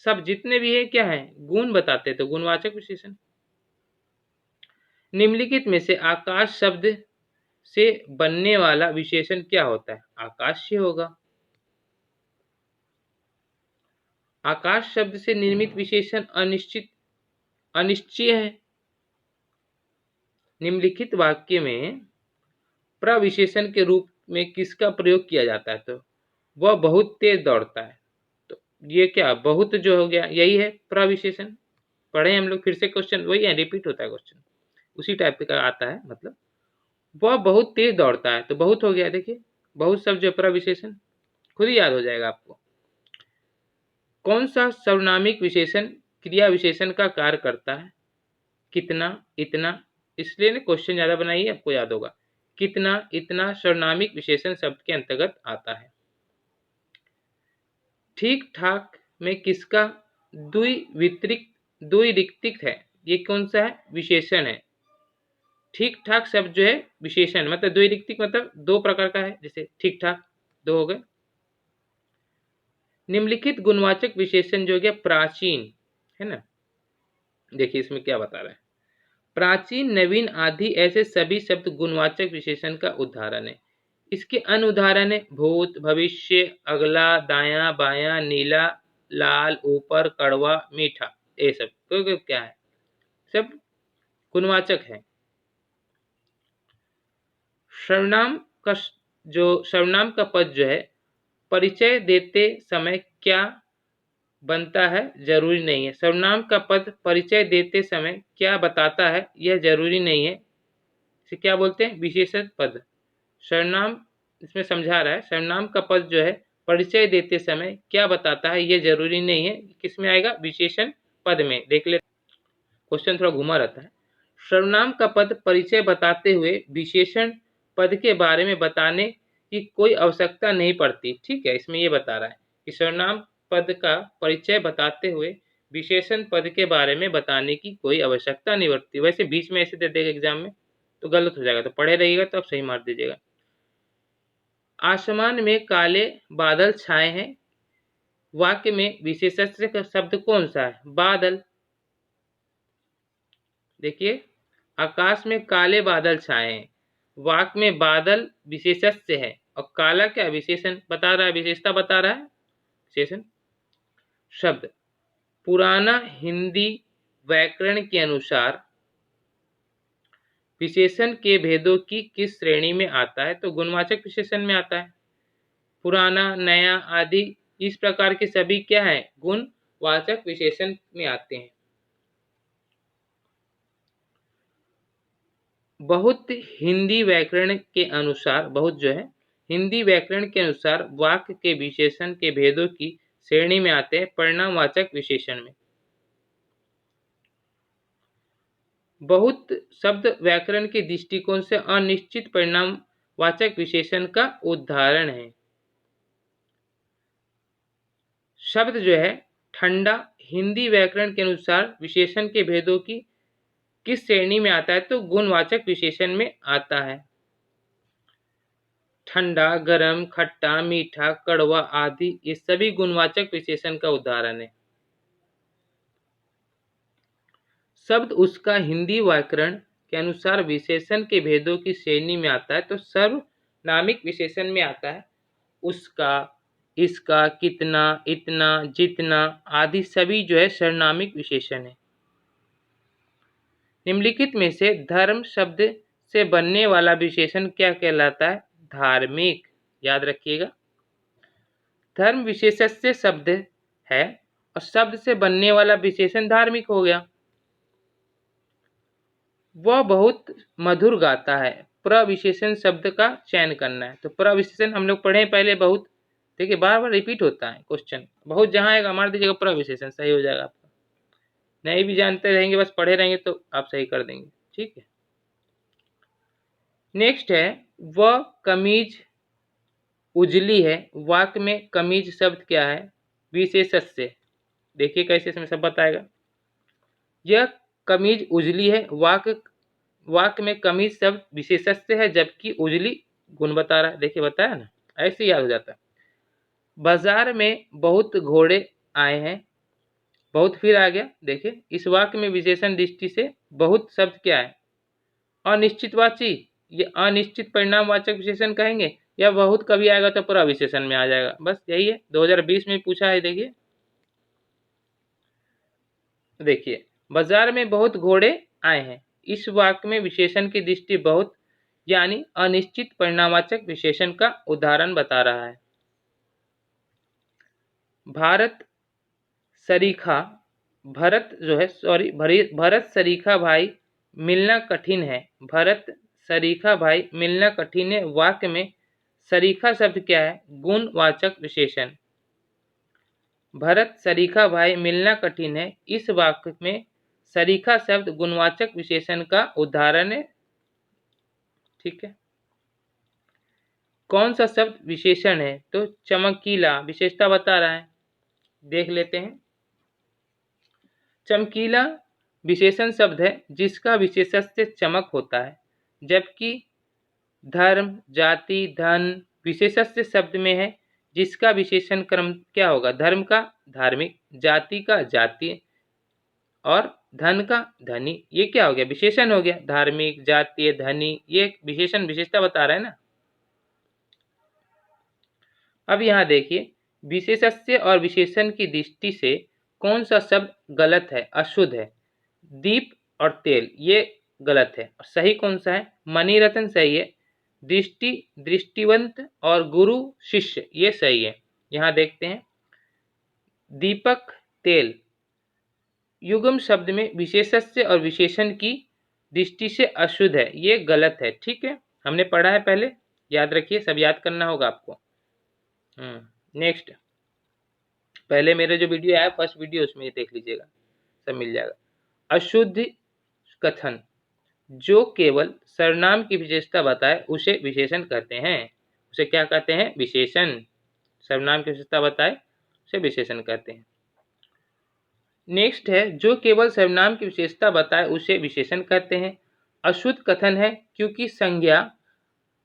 सब जितने भी है क्या है, गुण बताते, तो गुणवाचक विशेषण। निम्नलिखित में से आकाश शब्द से बनने वाला विशेषण क्या होता है? आकाशीय होगा। आकाश शब्द से निर्मित विशेषण अनिश्चित, अनिश्चय है। निम्नलिखित वाक्य में प्रविशेषण के रूप में किसका प्रयोग किया जाता है? तो वह बहुत तेज दौड़ता है। तो ये क्या, बहुत जो हो गया यही है प्रविशेषण। पढ़े हम लोग फिर से, क्वेश्चन वही है, रिपीट होता है क्वेश्चन, उसी टाइप का आता है। मतलब वह बहुत तेज दौड़ता है, तो बहुत हो गया। देखिए, बहुत शब्द जो प्रविशेषण, खुद ही याद हो जाएगा आपको। कौन सा सर्वनामिक विशेषण क्रिया विशेषण का कार्य करता है? कितना, इतना। इसलिए ना क्वेश्चन ज्यादा बनाइए, आपको याद होगा। कितना, इतना सर्वनामिक विशेषण शब्द के अंतर्गत आता है। ठीक ठाक में किसका द्विरिक्तिक है? ये कौन सा है? विशेषण है। ठीक ठाक शब्द जो है विशेषण, मतलब द्विरिक्तिक मतलब दो प्रकार का है, जैसे ठीक ठाक दो हो गए। निम्नलिखित गुणवाचक विशेषण जो हो गया प्राचीन, है ना। देखिए इसमें क्या बता रहा है, प्राचीन, नवीन आदि ऐसे सभी शब्द गुणवाचक विशेषण का उदाहरण है। इसके अन्य उदाहरण है भूत, भविष्य, अगला, दायां, बायां, नीला, लाल, ऊपर, कड़वा, मीठा। ये सब तो क्या है, सब गुणवाचक है। सर्वनाम का सर्वनाम का पद जो है परिचय देते समय क्या बनता है? जरूरी नहीं है। सर्वनाम का पद परिचय देते समय क्या बताता है, यह जरूरी नहीं है। इसे क्या बोलते हैं? विशेषण पद। सर्वनाम इसमें समझा रहा है, सर्वनाम का पद जो है परिचय देते समय क्या बताता है, यह जरूरी नहीं है। किसमें आएगा? विशेषण पद में। देख ले, क्वेश्चन थोड़ा घुमा रहता है। सर्वनाम का पद परिचय बताते हुए विशेषण पद के बारे में बताने की कोई आवश्यकता नहीं पड़ती। ठीक है, इसमें ये बता रहा है कि सर्वनाम पद का परिचय बताते हुए विशेषण पद के बारे में बताने की कोई आवश्यकता नहीं पड़ती। वैसे बीच में ऐसे दे देगा एग्जाम में तो गलत हो जाएगा, तो पढ़े रहिएगा तो आप सही मार दीजिएगा। आसमान में काले बादल छाए हैं। वाक्य में विशेषण का शब्द कौन सा है? बादल। देखिए, आकाश में काले बादल छाए हैं, वाक्य में बादल विशेषण है और काला क्या विशेषण बता रहा है, विशेषता बता रहा है, विशेषण। शब्द पुराना हिंदी व्याकरण के अनुसार विशेषण के भेदों की किस श्रेणी में आता है? तो गुणवाचक विशेषण में आता है। पुराना, नया आदि इस प्रकार के सभी क्या है, गुणवाचक विशेषण में आते हैं। बहुत हिंदी व्याकरण के अनुसार, बहुत जो है हिंदी व्याकरण के अनुसार वाक्य के विशेषण के भेदों की श्रेणी में आते हैं परिणामवाचक विशेषण में। बहुत शब्द व्याकरण के दृष्टिकोण से अनिश्चित परिणामवाचक विशेषण का उदाहरण है। शब्द जो है ठंडा हिंदी व्याकरण के अनुसार विशेषण के भेदों की किस श्रेणी में आता है, तो गुणवाचक विशेषण में आता है। ठंडा, गरम, खट्टा, मीठा, कड़वा आदि ये सभी गुणवाचक विशेषण का उदाहरण है। शब्द उसका हिंदी व्याकरण के अनुसार विशेषण के भेदों की श्रेणी में आता है, तो सर्वनामिक विशेषण में आता है। उसका, इसका, कितना, इतना, जितना आदि सभी जो है सर्वनामिक विशेषण है। निम्नलिखित में से धर्म शब्द से बनने वाला विशेषण क्या कहलाता है, धार्मिक। याद रखिएगा, धर्म विशेषण शब्द है और शब्द से बनने वाला विशेषण धार्मिक हो गया। वह बहुत मधुर गाता है। प्रविशेषण शब्द का चयन करना है, तो प्रविशेषण हम लोग पढ़े पहले बहुत, देखिए बार बार रिपीट होता है क्वेश्चन, बहुत जहां आएगा मार दीजिएगा प्रविशेषण, सही हो जाएगा आपका। नहीं भी जानते रहेंगे, बस पढ़े रहेंगे तो आप सही कर देंगे, ठीक है। नेक्स्ट है, वह कमीज उजली है। वाक्य में कमीज शब्द क्या है, विशेषण। देखिए कैसे इसमें सब बताएगा। यह कमीज उजली है, वाक्य में कमीज शब्द विशेषण है, जबकि उजली गुण बता रहा है। देखिए बताया ना, ऐसे याद हो जाता है। बाजार में बहुत घोड़े आए हैं, बहुत फिर आ गया। देखिए इस वाक्य में विशेषण दृष्टि से बहुत शब्द क्या है, अनिश्चितवाची। ये अनिश्चित परिणामवाचक विशेषण कहेंगे, या बहुत कभी आएगा तो पूरा विशेषण में आ जाएगा। बस यही है, 2020 में पूछा है। देखिए बाजार में बहुत घोड़े आए हैं, इस वाक्य में विशेषण की दृष्टि बहुत यानी अनिश्चित परिणामवाचक विशेषण का उदाहरण बता रहा है। भारत सरीखा, भरत सरीखा भाई मिलना कठिन है। भरत सरीखा भाई मिलना कठिन है, वाक्य में सरीखा शब्द क्या है, गुणवाचक विशेषण। भरत सरीखा भाई मिलना कठिन है, इस वाक्य में सरीखा शब्द गुणवाचक विशेषण का उदाहरण है, ठीक है। कौन सा शब्द विशेषण है, तो चमकीला विशेषता बता रहा है। देख लेते हैं। चमकीला विशेषण शब्द है जिसका विशेषण से चमक होता है, जबकि धर्म, जाति, धन विशेषण से शब्द में है जिसका विशेषण क्रम क्या होगा, धर्म का धार्मिक, जाति का जातीय और धन का धनी। ये क्या हो गया, विशेषण हो गया। धार्मिक, जातीय, धनी ये विशेषण विशेषता बता रहा है ना। अब यहाँ देखिए, विशेषण और विशेषण की दृष्टि से कौन सा शब्द गलत है, अशुद्ध है। दीप और तेल ये गलत है, और सही कौन सा है, मणिरत्न सही है। दृष्टि, दृष्टिवंत और गुरु शिष्य ये सही है। यहाँ देखते हैं, दीपक, तेल युग्म शब्द में विशेषण और विशेषण की दृष्टि से अशुद्ध है, ये गलत है, ठीक है। हमने पढ़ा है पहले, याद रखिए, सब याद करना होगा आपको। नेक्स्ट, पहले मेरे जो वीडियो है फर्स्ट वीडियो, उसमें देख लीजिएगा, सब मिल जाएगा। अशुद्ध कथन, जो केवल सर्वनाम की विशेषता बताए उसे विशेषण कहते हैं। उसे क्या कहते हैं, विशेषण। सर्वनाम की विशेषता बताए उसे विशेषण कहते हैं। नेक्स्ट है, जो केवल सर्वनाम की विशेषता बताए उसे विशेषण कहते हैं। अशुद्ध कथन है क्योंकि संज्ञा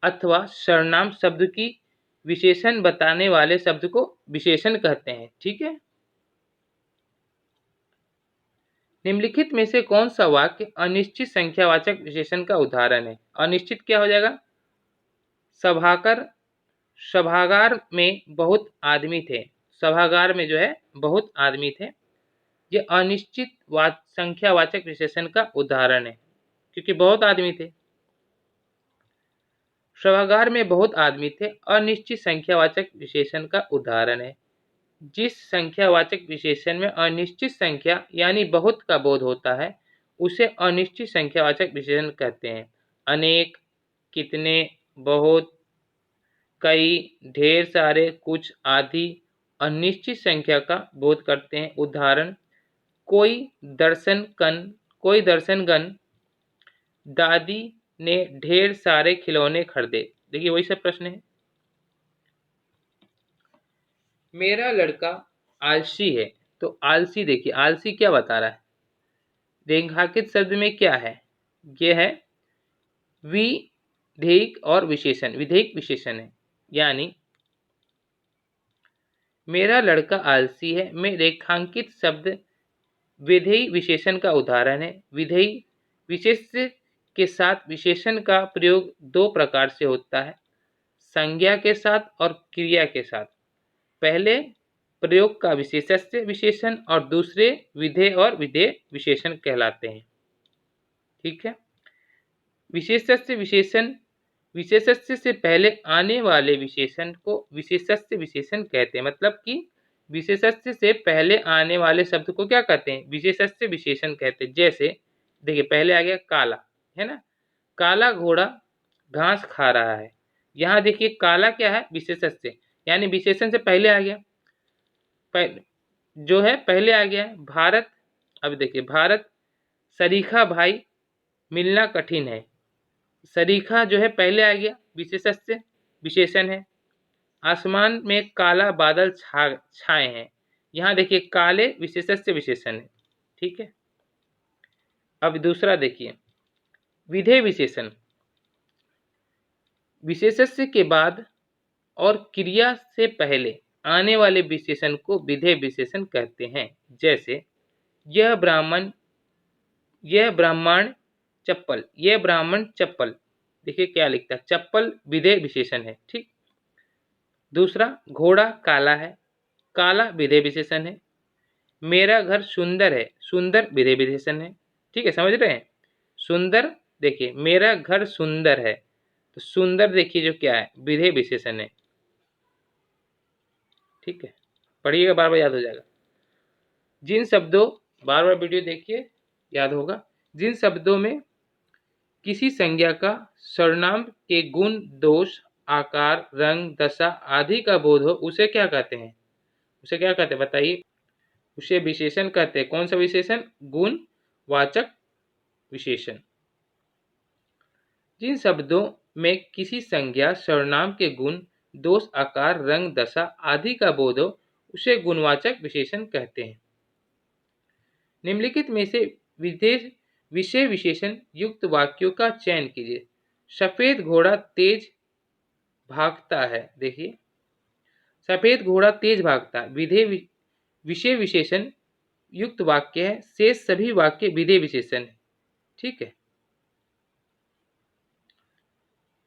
अथवा सर्वनाम शब्द की विशेषण बताने वाले शब्द को विशेषण कहते हैं, ठीक है। निम्नलिखित में से कौन सा वाक्य अनिश्चित संख्यावाचक विशेषण का उदाहरण है। अनिश्चित क्या हो जाएगा, सभागार में बहुत आदमी थे। सभागार में जो है बहुत आदमी थे, ये अनिश्चित संख्यावाचक विशेषण का उदाहरण है, क्योंकि बहुत आदमी थे। सभागार में बहुत आदमी थे अनिश्चित संख्यावाचक विशेषण का उदाहरण है। जिस संख्यावाचक विशेषण में अनिश्चित संख्या यानी बहुत का बोध होता है उसे अनिश्चित संख्यावाचक विशेषण कहते हैं। अनेक, कितने, बहुत, कई, ढेर सारे, कुछ आदि अनिश्चित संख्या का बोध करते हैं। उदाहरण, कोई दर्शनगण दादी ने ढेर सारे खिलौने खरीदे। देखिए वही सब प्रश्न है। मेरा लड़का आलसी है, तो आलसी देखिए आलसी क्या बता रहा है, रेखांकित शब्द में क्या है, ये है विधेयक और विशेषण, विधेयक विशेषण है। यानी मेरा लड़का आलसी है में रेखांकित शब्द विधेयी विशेषण का उदाहरण है। विधेयी विशेष्य के साथ विशेषण का प्रयोग दो प्रकार से होता है, संज्ञा के साथ और क्रिया के साथ। पहले प्रयोग का विशेष्य विशेषण और दूसरे विधेय और विधेय विशेषण कहलाते हैं। ठीक है। विशेष्य विशेषण, विशेष्य से पहले आने वाले विशेषण को विशेष्य विशेषण कहते हैं। मतलब कि विशेष्य से पहले आने वाले शब्द को क्या कहते हैं, विशेष्य विशेषण कहते हैं। जैसे देखिए पहले आ गया काला, है ना, काला घोड़ा घास खा रहा है। यहाँ देखिए काला क्या है, विशेष्य, यानी विशेषण से पहले आ गया, जो है पहले आ गया है। भारत, अब देखिए भारत, सरीखा भाई मिलना कठिन है। सरीखा जो है पहले आ गया, विशेष्य विशेषण है। आसमान में काला बादल छाए हैं, यहाँ देखिए काले विशेष्य विशेषण है। ठीक है। अब दूसरा देखिए विधेय विशेषण, विशेष्य के बाद और क्रिया से पहले आने वाले विशेषण को विधेय विशेषण कहते हैं। जैसे यह ब्राह्मण चप्पल, यह ब्राह्मण चप्पल, देखिए क्या लिखता है, चप्पल विधेय विशेषण है। ठीक। दूसरा घोड़ा काला है, काला विधेय विशेषण है। मेरा घर सुंदर है, सुंदर विधेय विशेषण है। ठीक है, समझ रहे हैं। सुंदर देखिए मेरा घर सुंदर है, तो सुंदर देखिए जो क्या है, विधेय विशेषण है। ठीक है, पढ़िएगा बार बार याद हो जाएगा। जिन शब्दों, बार बार वीडियो देखिए याद होगा। जिन शब्दों में किसी संज्ञा का सर्वनाम के गुण, दोष, आकार, रंग, दशा आदि का बोध हो उसे क्या कहते हैं, उसे क्या कहते हैं बताइए, उसे विशेषण कहते हैं। कौन सा विशेषण, गुणवाचक विशेषण। जिन शब्दों में किसी संज्ञा सर्वनाम के गुण, दोष, आकार, रंग, दशा आदि का बोध हो उसे गुणवाचक विशेषण कहते हैं। निम्नलिखित में से विषय विशेषण युक्त वाक्यों का चयन कीजिए। सफेद घोड़ा तेज भागता है, देखिए सफेद घोड़ा तेज भागता है, विषय विशेषण युक्त वाक्य है। शेष सभी वाक्य विधेय विशेषण है। ठीक है।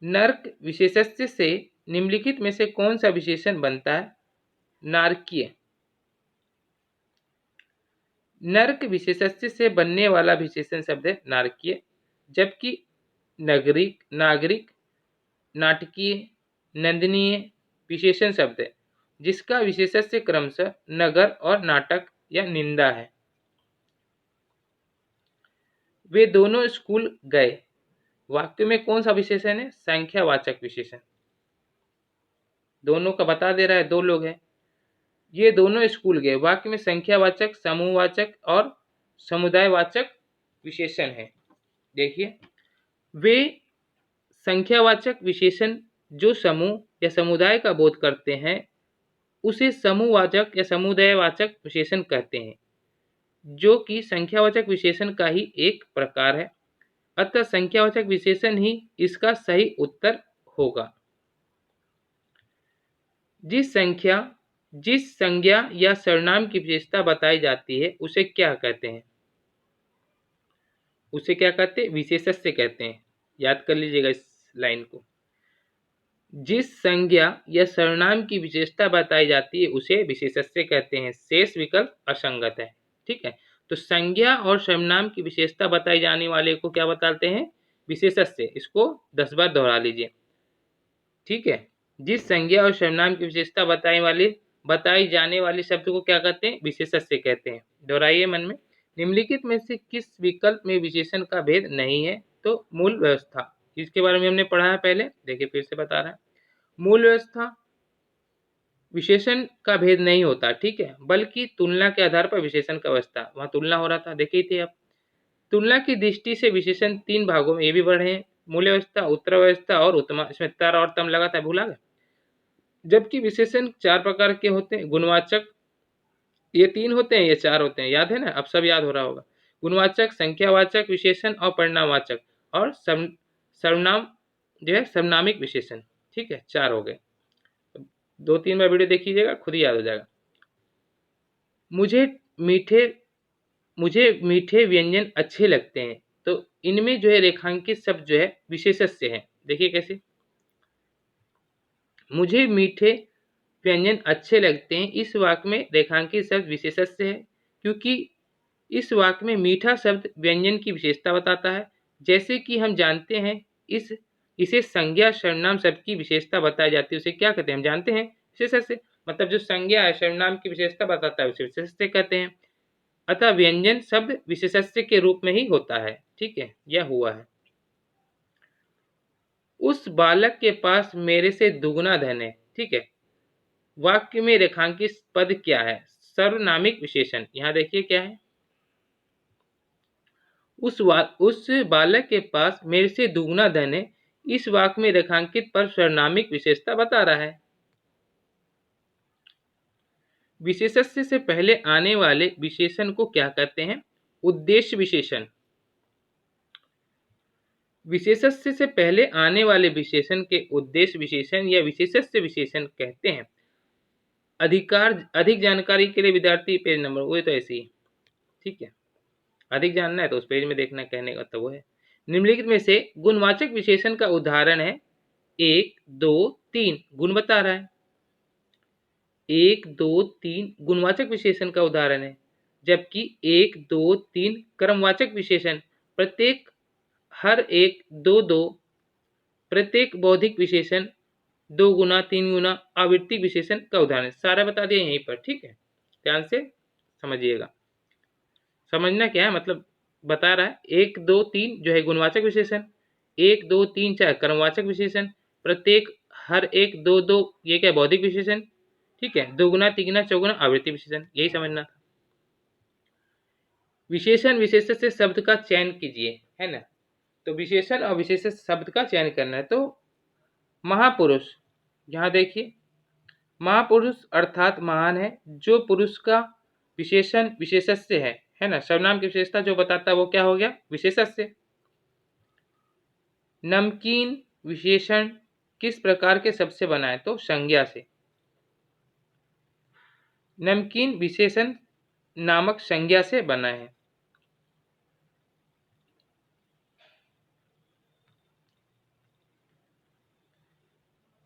नर्क विशेषस्य से निम्नलिखित में से कौन सा विशेषण बनता है, नारकीय। नर्क विशेषस्य से बनने वाला विशेषण शब्द है नारकीय, जबकि नागरिक, नाटकीय, नंदनीय विशेषण शब्द है जिसका विशेषस्य क्रमशः नगर और नाटक या निंदा है। वे दोनों स्कूल गए, वाक्य में कौन सा विशेषण है, संख्यावाचक विशेषण। दोनों का बता दे रहा है, दो लोग हैं, ये दोनों स्कूल गए, वाक्य में संख्यावाचक, समूहवाचक और समुदायवाचक विशेषण है। देखिए वे संख्यावाचक विशेषण जो समूह या समुदाय का बोध करते हैं उसे समूहवाचक या समुदायवाचक विशेषण कहते हैं, जो कि संख्यावाचक विशेषण का ही एक प्रकार है। अतः संख्यावाचक विशेषण ही इसका सही उत्तर होगा। जिस संज्ञा या सर्वनाम की विशेषता बताई जाती है उसे क्या कहते हैं, उसे क्या कहते हैं, विशेषस्य कहते हैं। याद कर लीजिएगा इस लाइन को। जिस संज्ञा या सर्वनाम की विशेषता बताई जाती है उसे विशेषस्य कहते हैं। शेष विकल्प असंगत है। ठीक है, तो संज्ञा और सर्वनाम की विशेषता बताई जाने वाले को क्या बताते हैं, विशेषस्य। इसको 10 बार दोहरा लीजिए। ठीक है, जिस संज्ञा और सर्वनाम की विशेषता बताने वाले बताई जाने वाले शब्द को क्या कहते हैं? विशेषण कहते हैं। दोहराइए मन में। निम्नलिखित में से किस विकल्प में विशेषण का भेद नहीं है? तो मूल व्यवस्था, इसके बारे में हमने पढ़ा है पहले, देखिए फिर से बता रहा है। मूल व्यवस्था विशेषण का भेद नहीं होता, ठीक है, बल्कि तुलना के आधार पर विशेषण का अवस्था, वहां तुलना हो रहा था, देखिए थे आप। तुलना की दृष्टि से विशेषण 3 भागों में ये भी बढ़े हैं, मूल व्यवस्था, उत्तर व्यवस्था और उत्तमा। इसमें तर और तम लगा था, भूला गया। जबकि विशेषण 4 प्रकार के होते हैं, गुणवाचक, ये 3 होते हैं, ये 4 होते हैं, याद है ना? अब सब याद हो रहा होगा। गुणवाचक, संख्यावाचक विशेषण और परिणामवाचक, और सर्वनाम जो है सर्वनामिक विशेषण, ठीक है, 4 हो गए। 2-3 बार वीडियो देख लीजिएगा, खुद ही याद हो जाएगा। मुझे मीठे मुझे मीठे व्यंजन अच्छे लगते हैं, तो इनमें जो है रेखांकित शब्द जो है विशेषण है। देखिए कैसे, मुझे मीठे व्यंजन अच्छे लगते हैं, इस वाक्य में रेखांकित शब्द विशेषण है, क्योंकि इस वाक्य में मीठा शब्द व्यंजन की विशेषता बताता है। जैसे कि हम जानते हैं इसे संज्ञा सर्वनाम शब्द की विशेषता बताई जाती है, उसे क्या कहते हैं? हम जानते हैं विशेषण से, मतलब जो संज्ञा है सर्वनाम की विशेषता बताता है उसे विशेषण से कहते हैं। अतः व्यंजन शब्द विशेषण के रूप में ही होता है, ठीक है, यह हुआ है। उस बालक के पास मेरे से दुगना धन है, ठीक है। वाक्य में रेखांकित पद क्या है? सर्वनामिक विशेषण। यहां देखिए क्या है, उस बालक के पास मेरे से दुगना धन है, इस वाक्य में रेखांकित पद सर्वनामिक विशेषता बता रहा है। विशेषण से पहले आने वाले विशेषण को क्या कहते हैं? उद्देश्य विशेषण। विशेषण से पहले आने वाले विशेषण के उद्देश्य विशेषण या विशेषण विशेषण कहते हैं। अधिक जानकारी के लिए विद्यार्थी पेज नंबर, वो तो ऐसे ही, ठीक है, अधिक जानना है तो उस पेज में देखना, कहने का तो वो है। निम्नलिखित में से गुणवाचक विशेषण का उदाहरण है 1, 2, 3, गुण बता रहा है। 1, 2, 3 गुणवाचक विशेषण का उदाहरण है, जबकि 1, 2, 3 क्रमवाचक विशेषण, प्रत्येक हर एक 2, 2, प्रत्येक बौद्धिक विशेषण 2 गुना 3 गुना आवृत्ति विशेषण का उदाहरण। सारा बता दिया यहीं पर, ठीक है, ध्यान से समझिएगा। समझना क्या है, मतलब बता रहा है 1, 2, 3 जो है गुणवाचक विशेषण, 1, 2, 3, 4 क्रमवाचक विशेषण, प्रत्येक हर एक 2, 2 ये क्या बौद्धिक विशेषण, ठीक है, 2 गुना 3 गुना 4 गुना आवृत्ति विशेषण, यही समझना था। विशेषण विशेषण से शब्द का चयन कीजिए, है ना। तो विशेषण और विशेषण शब्द का चयन करना है। तो महापुरुष, यहाँ देखिए, महापुरुष अर्थात महान है, जो पुरुष का विशेषण विशेषस्य है ना। सर्वनाम की विशेषता जो बताता है वो क्या हो गया? विशेषस्य। नमकीन विशेषण किस प्रकार के शब्द से बना है? तो संज्ञा से। नमकीन विशेषण नामक संज्ञा से बना है।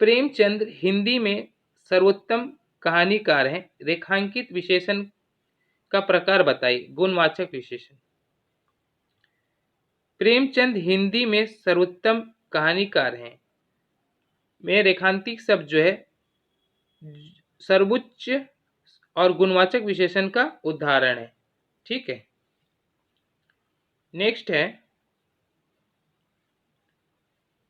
प्रेमचंद हिंदी में सर्वोत्तम कहानीकार हैं, रेखांकित विशेषण का प्रकार बताइए। गुणवाचक विशेषण। प्रेमचंद हिंदी में सर्वोत्तम कहानीकार हैं, में रेखांकित शब्द जो है सर्वोच्च और गुणवाचक विशेषण का उदाहरण है, ठीक है। नेक्स्ट है,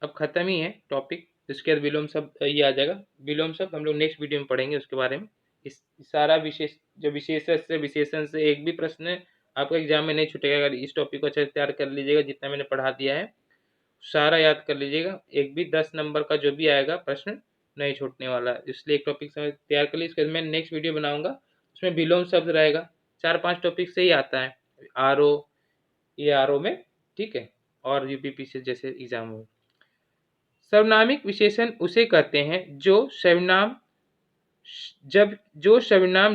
अब खत्म ही है टॉपिक, इसके बाद विलोम शब्द ये आ जाएगा। विलोम शब्द हम लोग नेक्स्ट वीडियो में पढ़ेंगे उसके बारे में। इस सारा विशेषण से एक भी प्रश्न आपका एग्जाम में नहीं छूटेगा अगर इस टॉपिक को अच्छे से तैयार कर लीजिएगा। जितना मैंने पढ़ा दिया है सारा याद कर लीजिएगा, एक भी 10 नंबर का जो भी आएगा प्रश्न नहीं छूटने वाला, इसलिए एक टॉपिक समझ तैयार कर लीजिए। इसके बाद मैं नेक्स्ट वीडियो बनाऊंगा, उसमें विलोम शब्द रहेगा। 4-5 टॉपिक से ही आता है आरओ, ये आरओ में, ठीक है, और यूपीपी से जैसे एग्जाम हो। सर्वनामिक विशेषण उसे कहते हैं जो सर्वनाम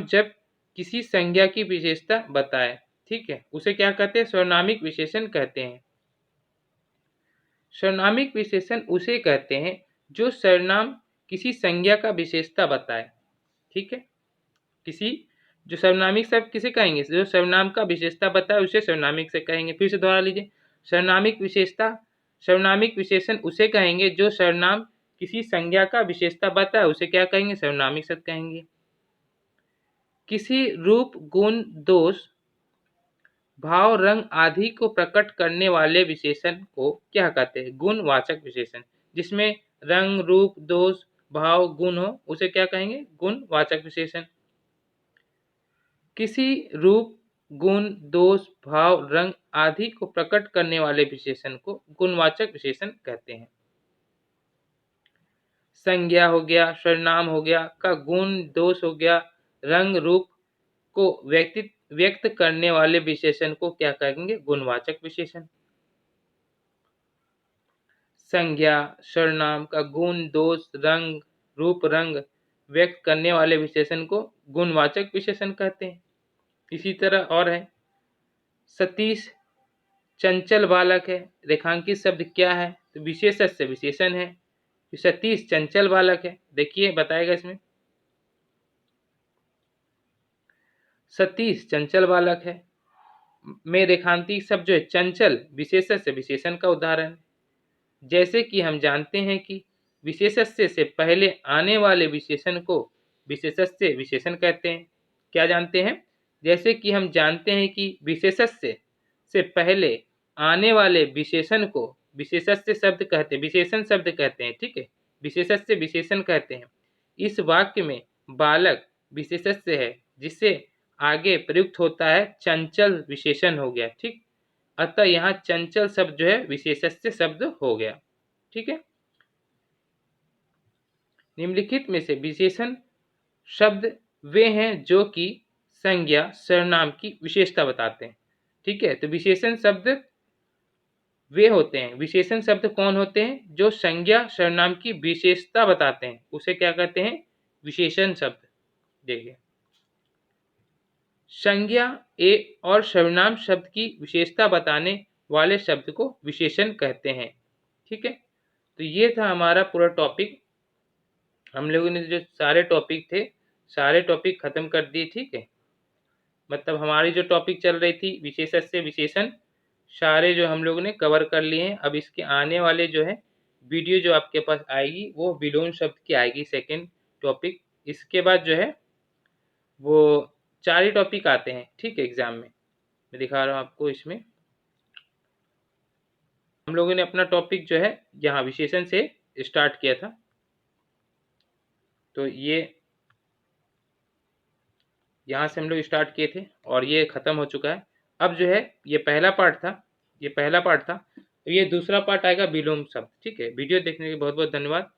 जब किसी संज्ञा की विशेषता बताए, ठीक है, उसे क्या कहते हैं? सर्वनामिक विशेषण कहते हैं। सर्वनामिक विशेषण उसे कहते हैं जो सर्वनाम किसी संज्ञा का विशेषता बताए, ठीक है। किसी जो सर्वनामिक शब्द किसे कहेंगे? जो सर्वनाम का विशेषता बताए उसे सर्वनामिक से कहेंगे। फिर से दोहरा लीजिए, सर्वनामिक विशेषण उसे कहेंगे जो सर्वनाम किसी संज्ञा का विशेषता बताए उसे क्या कहेंगे? सर्वनामिक शब्द कहेंगे। किसी रूप गुण दोष भाव रंग आदि को प्रकट करने वाले विशेषण को क्या कहते हैं? गुणवाचक विशेषण। जिसमें रंग रूप दोष भाव गुण हो उसे क्या कहेंगे? गुणवाचक विशेषण। किसी रूप गुण दोष भाव रंग आदि को प्रकट करने वाले विशेषण को गुणवाचक विशेषण कहते हैं। संज्ञा हो गया, सर्वनाम हो गया का गुण दोष हो गया, रंग रूप को व्यक्त करने वाले विशेषण को क्या कहेंगे? गुणवाचक विशेषण। संज्ञा सर्वनाम का गुण दोष रंग रूप रंग व्यक्त करने वाले विशेषण को गुणवाचक विशेषण कहते हैं। इसी तरह और है, सतीश चंचल बालक है। रेखांकित शब्द क्या है? तो विशेषण से विशेषण है। सतीश चंचल बालक है। देखिए बताएगा इसमें, सतीश चंचल बालक है में रेखांकित शब्द जो है चंचल विशेषण से विशेषण का उदाहरण है। जैसे कि हम जानते हैं कि विशेषण से पहले आने वाले विशेषण को विशेषण से विशेषण कहते हैं। क्या जानते हैं? जैसे कि हम जानते हैं कि विशेषण से पहले आने वाले विशेषण को विशेषण से शब्द कहते हैं, विशेषण शब्द कहते हैं। ठीक है, विशेषण से विशेषण कहते हैं। इस वाक्य में बालक विशेषण से है, जिससे आगे प्रयुक्त होता है चंचल विशेषण हो गया। ठीक, अतः यहाँ चंचल शब्द जो है विशेषण से शब्द हो गया। ठीक है, निम्नलिखित में से विशेषण शब्द वे हैं जो कि संज्ञा सर्वनाम की विशेषता बताते हैं। ठीक है, तो विशेषण शब्द वे होते हैं, विशेषण शब्द कौन होते हैं? जो संज्ञा सर्वनाम की विशेषता बताते हैं, उसे क्या कहते हैं? विशेषण शब्द। देखिए, संज्ञा और सर्वनाम शब्द की विशेषता बताने वाले शब्द को विशेषण कहते हैं। ठीक है, तो ये था हमारा पूरा टॉपिक। हम लोगों ने जो सारे टॉपिक थे सारे टॉपिक खत्म कर दिए। ठीक है, मतलब हमारी जो टॉपिक चल रही थी विशेषण से विशेषण, सारे जो हम लोगों ने कवर कर लिए हैं। अब इसके आने वाले जो है वीडियो जो आपके पास आएगी वो विलोम शब्द की आएगी, सेकेंड टॉपिक। इसके बाद जो है वो 4 ही टॉपिक आते हैं। ठीक है, एग्जाम में मैं दिखा रहा हूँ आपको। इसमें हम लोगों ने अपना टॉपिक जो है यहाँ विशेषण से स्टार्ट किया था, तो ये यहाँ से हम लोग स्टार्ट किए थे और ये ख़त्म हो चुका है। अब जो है ये पहला पार्ट था, ये पहला पार्ट था, तो ये दूसरा पार्ट आएगा विलोम शब्द। ठीक है, वीडियो देखने के लिए बहुत बहुत धन्यवाद।